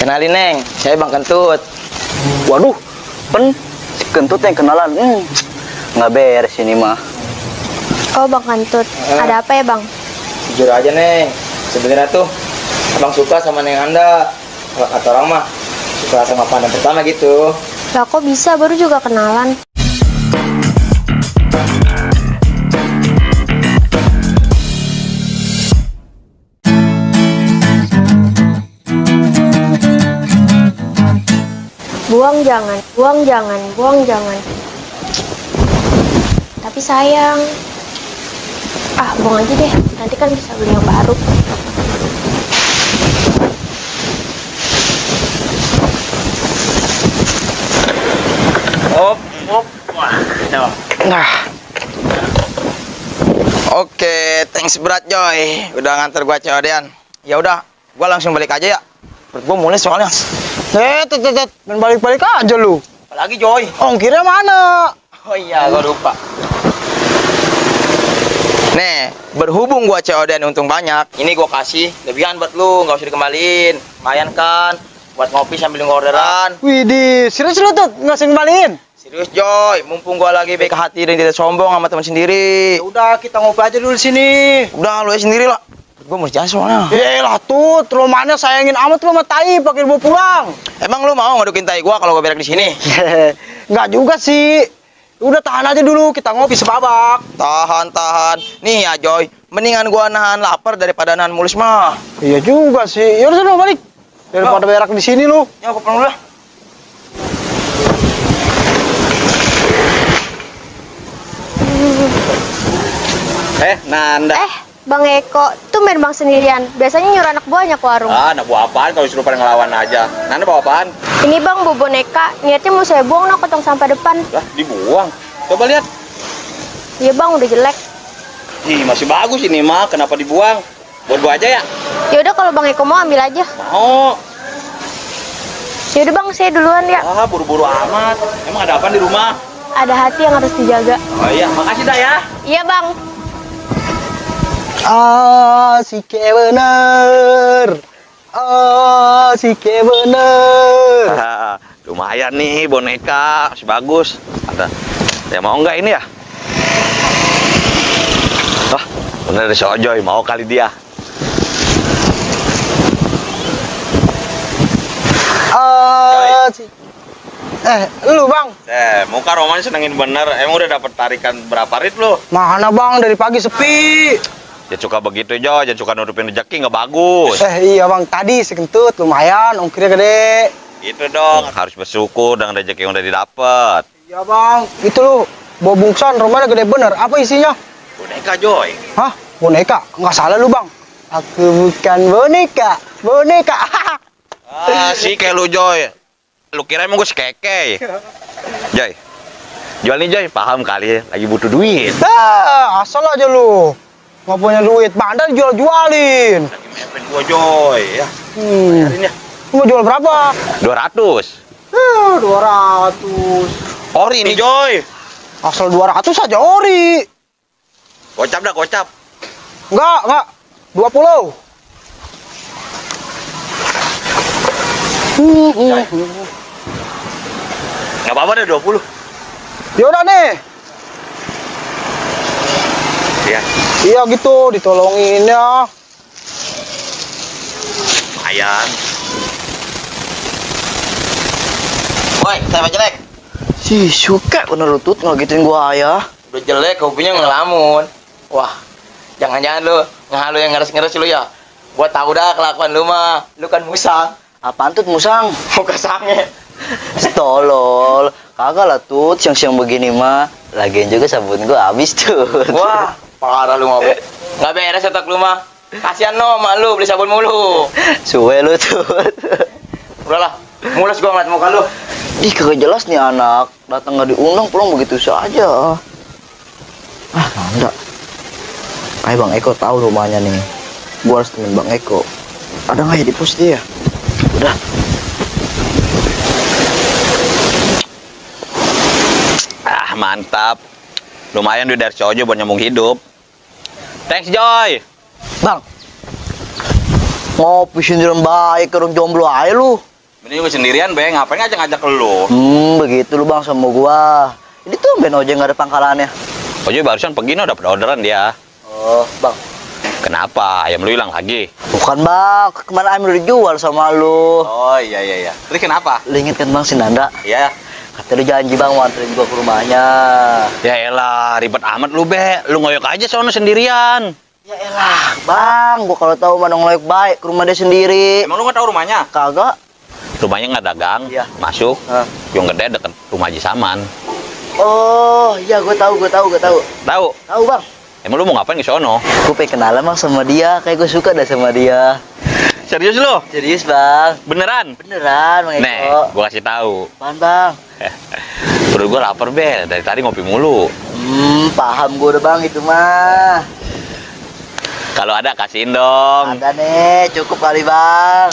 Kenalin Neng, saya Bang Kentut. Waduh, si Kentut yang kenalan. Nggak beres ini mah. Oh Bang Kentut, ada apa ya Bang? Jujur aja Neng, sebenarnya tuh Abang suka sama Neng Anda. Kalau kata orang mah suka sama pandang pertama gitu. Lah kok bisa, baru juga kenalan. Buang jangan, buang jangan, buang jangan. Tapi sayang. Buang aja deh, nanti kan bisa beli yang baru. Wah, nah. Oke, thanks berat Joy, udah nganter gua COD-an. Ya udah, gua langsung balik aja ya. Perut gua mulai soalnya. Main balik-balik aja lu. Apalagi Joy? Ongkirnya mana? Oh iya, gua lupa. Nih, berhubung gua COD-an untung banyak, ini gua kasih lebihan buat lu, nggak usah dikembaliin. Lumayan kan, buat ngopi sambil ngorderan. Widih, serius lu tuh nggak usah kembaliin? Serius Joy, mumpung gua lagi baik hati dan tidak sombong sama teman sendiri. Ya udah, kita ngopi aja dulu di sini. Udah, lu aja sendiri lah. Gua mesti jalan soalnya. Lah tuh, rumahnya sayangin amat lu sama tai, pakai bawa pulang. Emang lu mau ngadukin tai gua kalau gua berak di sini? Nggak juga sih. Udah tahan aja dulu, kita ngopi sebabak. Tahan. Nih ya Joy, mendingan gua nahan lapar daripada nahan mulus mah. Iya juga sih. Ya udah sana balik. Daripada berak di sini lu. Ya gua pulang dulu lah. Nanda. Bang Eko, tuh main bang sendirian. Biasanya nyuruh anak buahnya ke warung. Anak buah apaan kalau suruh pada ngelawan aja. Nanda bawa apaan? Ini bang, bawa boneka. Niatnya mau saya buang ke tong sampah depan. Lah, dibuang. Coba lihat. Iya bang, udah jelek. Ih, masih bagus ini mah. Kenapa dibuang? Buat gua aja ya? Ya udah kalau bang Eko mau ambil aja. Mau. Ya udah bang, saya duluan ya. Buru-buru amat. Emang ada apa di rumah? Ada hati yang harus dijaga. Oh iya, makasih dah ya. Iya bang. Asik bener. Asik bener. Lumayan nih boneka, masih bagus. Ada mau nggak ini ya? Wah, bener si Ojoy, mau kali dia. Asik. Lu bang? Muka Roman senengin bener. Emang udah dapet tarikan berapa rit lu? Mana bang, dari pagi sepi. Ya suka begitu Jo, jangan suka nutupin rezeki, nggak bagus. Iya bang, tadi si Kentut lumayan, ongkirnya gede. Itu dong, harus bersyukur dengan rezeki yang udah didapat. Iya bang, itu lu bawa bungkusan, rumahnya gede bener. Apa isinya? Boneka Joy. Hah? Boneka? Nggak salah lu bang. Aku bukan boneka. Si kayak lu Joy. Lu kira emang gue sekeke? Joy, jual nih Joy, paham kali ya, lagi butuh duit. Asal aja lu. Nggak punya duit, bandar jual-jualin. Lagi mepet gua Joy ya. Bayarin ya. Lu mau jual berapa? 200. 200. Ori nih Joy. Asal 200 aja ori. Gocap dah, gocap. Enggak. 20. Nggak apa-apa deh 20. Yaudah nih. Iya. Iya gitu, ditolongin ya. Lumayan. Woi, saya jelek. Si suka bener lutut ngegituin gua ya. Udah jelek, hobinya ngelamun. Wah, jangan-jangan lu ngalu yang ngeres-ngeres lu ya. Gua tahu dah kelakuan lu mah. Lu kan musang. Apaan tut musang? Muka sange. Tolol. Kagak lah tut, siang-siang begini mah. Lagian juga sabun gua habis tuh. Wah, parah lu mah. Nggak beres otak lu mah. Kasihan no, mak lu beli sabun mulu. Suwe lu tuh. Udahlah, mules gua ngeliat muka lu. Ih, kagak jelas nih anak. Datang nggak diundang, pulang begitu saja. Nanda. Ayo Bang Eko tahu rumahnya nih. Gua harus temen Bang Eko. Ada nggak ya di pos dia? Udah. Mantap. Lumayan duit dari Cojo buat nyambung hidup. Thanks Joy. Bang. Ngopi sindiran baik ke orang jomblo aja lu. Ini juga sendirian, Be. Ngapain ngajak-ngajak lu? Begitu lu bang sama gua. Ini tuh Ben Ojek nggak ada pangkalannya. Ojo barusan pergi no, dapet orderan dia. Oh bang. Kenapa? Ayam lu hilang lagi? Bukan bang, kemana ayam lu dijual sama lu? Oh iya. Terus kenapa? Lu inget kan bang si Nanda? Iya. Kata lu janji bang mau anterin gua ke rumahnya. Ya elah, ribet amat lu, Be. Lu ngoyok aja sono sendirian. Ya elah bang, gua kalau tahu mana ngeloyok baik ke rumah dia sendiri. Emang lu nggak tahu rumahnya? Kagak. Rumahnya nggak dagang. Iya. Masuk. Hah. Yang gede deket rumah Haji Saman. Oh iya gua tahu. Tahu? Tahu bang. Emang lu mau ngapain ke sono? Gue pengen kenalan bang sama dia, kayak gue suka dah sama dia. Serius lu? Serius bang. Beneran? Beneran bang Eko. Nih, gua kasih tahu. Apaan bang? Perut gua lapar, Be. Dari tadi ngopi mulu. Paham gue udah bang itu mah. Kalau ada kasihin dong. Ada nih, cukup kali bang.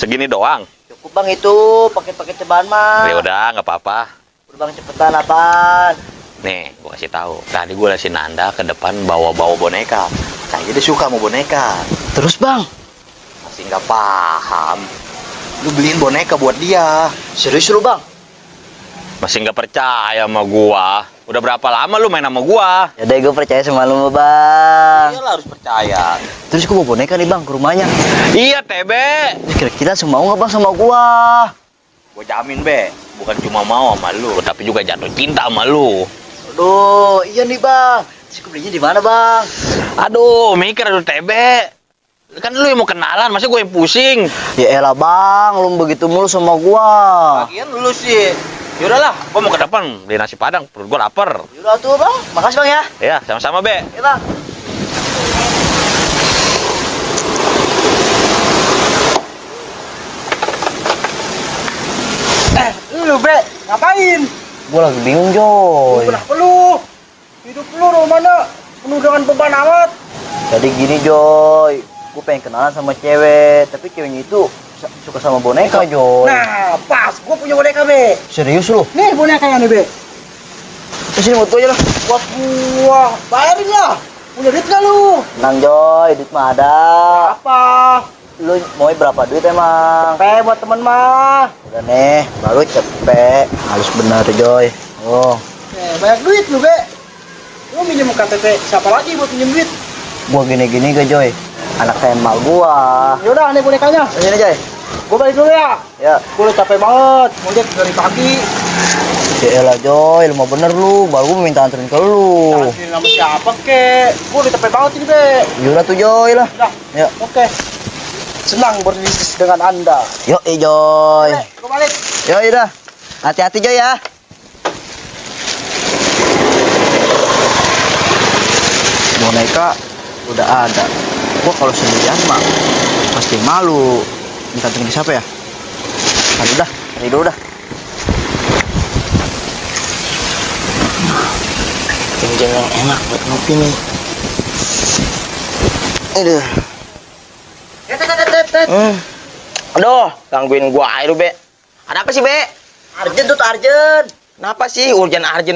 Segini doang. Cukup bang itu, paket-paket cobaan mah. Ya udah, nggak apa-apa. Udah bang cepetan apaan? Nih, gua kasih tahu. Tadi gua liat si Nanda ke depan bawa-bawa boneka. Kayaknya dia suka sama boneka. Terus bang? Masih nggak paham. Lu beliin boneka buat dia. Serius lu bang? Masih nggak percaya sama gua. Udah berapa lama lu main sama gua? Ya deh gue percaya sama lu bang. Iyalah harus percaya. Terus gue bawa boneka nih bang ke rumahnya. Iya, Tebe. Terus kira-kira semua nggak bang sama gua? Gua jamin, Be. Bukan cuma mau sama lu, tapi juga jatuh cinta sama lu. Aduh, iya nih bang. Terus gue belinya di mana bang? Aduh, mikir aduh, Tebe. Kan lu yang mau kenalan, masa gue yang pusing? Ya elah bang, lu begitu mulu sama gua. Lagian lu sih. Yaudahlah, gua mau ke depan beli nasi padang, perut gua lapar. Yaudah tuh bang, makasih bang ya. Ya, sama-sama, Be. Ya bang. Lu Be, ngapain? Gua lagi bingung Joy. Kenapa lu? Hidup lu mana? Penuh dengan beban amat. Jadi gini Joy, gua pengen kenalan sama cewek, tapi ceweknya itu suka sama boneka Joy. Nah, pas, gua punya boneka Be. Serius lu? Nih bonekanya nih Be. Sini buat gua aja lah. Buat gua, bayarin lah. Punya duit gak lu? Tenang Joy, duit mah ada. Apa? Lu mau berapa duit emang? Pe buat temen mah. Udah nih, baru cepet. Harus benar Joy. Oh, Banyak duit lu Be. Lu minjem KTP siapa lagi buat minjem duit? gua gini-gini gak Joy? Anak saya emak gua. Yaudah, nih bonekanya. Sini Joy. Gua balik dulu ya. Ya. Gua udah capek banget. Ngojek dari pagi. Ya elah Joy, lu mau bener lu, baru gua minta anterin ke lu. Jangan sini nama siapa kek. Gua udah capek banget ini Be. Yaudah tuh Joy lah. Udah, Ya. oke. Senang berbisnis dengan Anda. Yuk Joy. Gua balik. Yuk udah. Hati-hati Joy ya. Boneka udah ada. Gua kalau sendirian mah pasti malu. Minta anterin ke siapa ya? Aduh dah, cari dulu dah. Jam yang enak buat ngopi nih. Aduh. Aduh, gangguin gua aja lu, Be. Ada apa sih, Be? Arjen tuh Arjen. Kenapa sih urgen arjen?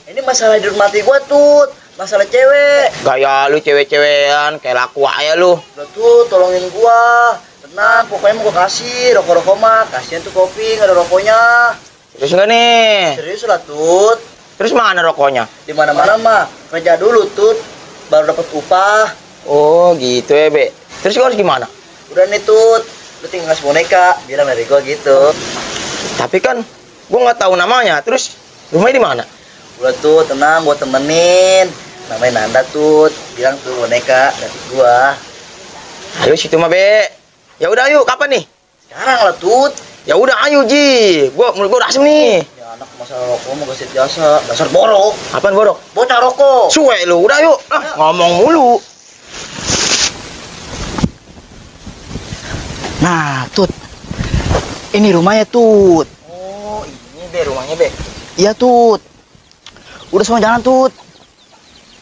Ini masalah di rumah gua tuh. Masalah cewek. Gaya lu cewek-cewekan, kayak laku aja lu. Udah tuh tolongin gua. Tenang, pokoknya mau gua kasih rokok-rokok mah. Kasihan tuh kopi, nggak ada rokoknya. Serius nggak nih? Serius lah Tut. Terus mana rokoknya? Di mana-mana mah kerja dulu Tut, baru dapat upah. Oh, gitu ya, Be. Terus gua harus gimana? Udah nih Tut, lu tinggal ngasih boneka, bilang dari gua gitu. Tapi kan gua nggak tahu namanya. Terus rumahnya di mana? Udah tuh tenang, gua temenin. Namanya Nanda Tut, bilang tuh boneka dari gua. Ayo situ mah, Be. Ya udah yuk, kapan nih? Sekarang lah Tut. Ya udah ayo, Ji. Mulut gua udah asem nih. Ya anak masalah rokok mau kasih jasa, dasar borok. Apaan borok? Bocah rokok. Suwe lu, udah yuk. Ngomong mulu. Nah, Tut. Ini rumahnya, Tut. Oh, ini Be rumahnya, Be. Iya, Tut. Udah semua jalan, Tut.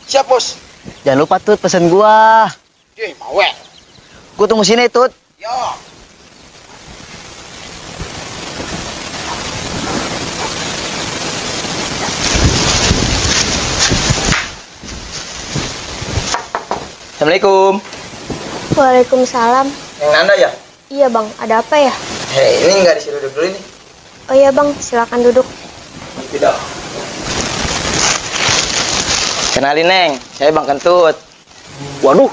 Siap, Bos. Jangan lupa, Tut, pesen gua. Cuy, mau ya? Gua tunggu sini, Tut. Yo. Assalamualaikum. Waalaikumsalam. Yang Nanda ya? Iya bang, ada apa ya? Hei, ini nggak disuruh duduk dulu ini. Oh iya bang, silakan duduk. Tidak. Kenalin Neng, saya Bang Kentut. Waduh,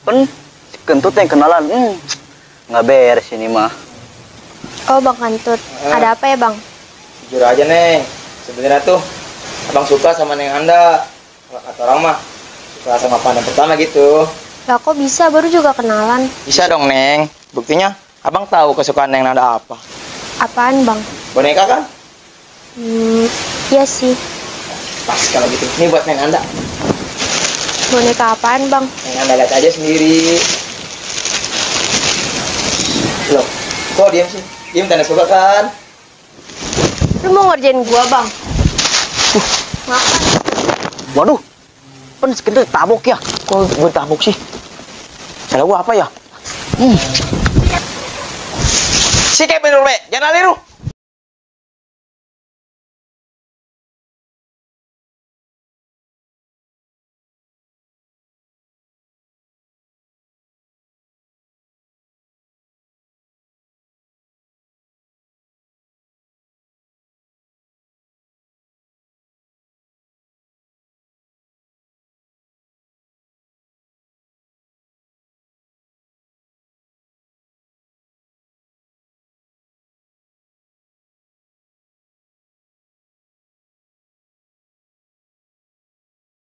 kan si Kentut yang kenalan. Nggak beres ini mah. Oh bang Kantut, ada apa ya bang? Jujur aja Neng, sebenarnya tuh Abang suka sama Neng Anda. Kalau kata orang mah suka sama pandang pertama gitu. Lah kok bisa, baru juga kenalan. Bisa dong Neng, buktinya Abang tahu kesukaan Neng Anda apa. Apaan bang? Boneka kan? Iya sih. Pas kalau gitu. Ini buat Neng Anda. Boneka apaan bang? Neng Anda lihat aja sendiri. Loh, kok diam sih? Diam tanda suka kan? Lu mau ngerjain gua bang? Ngapain? Waduh, kan si Kentut tabok ya. Kok gue tabok sih? Salah gua apa ya? Si Kevin Rube, jangan liru.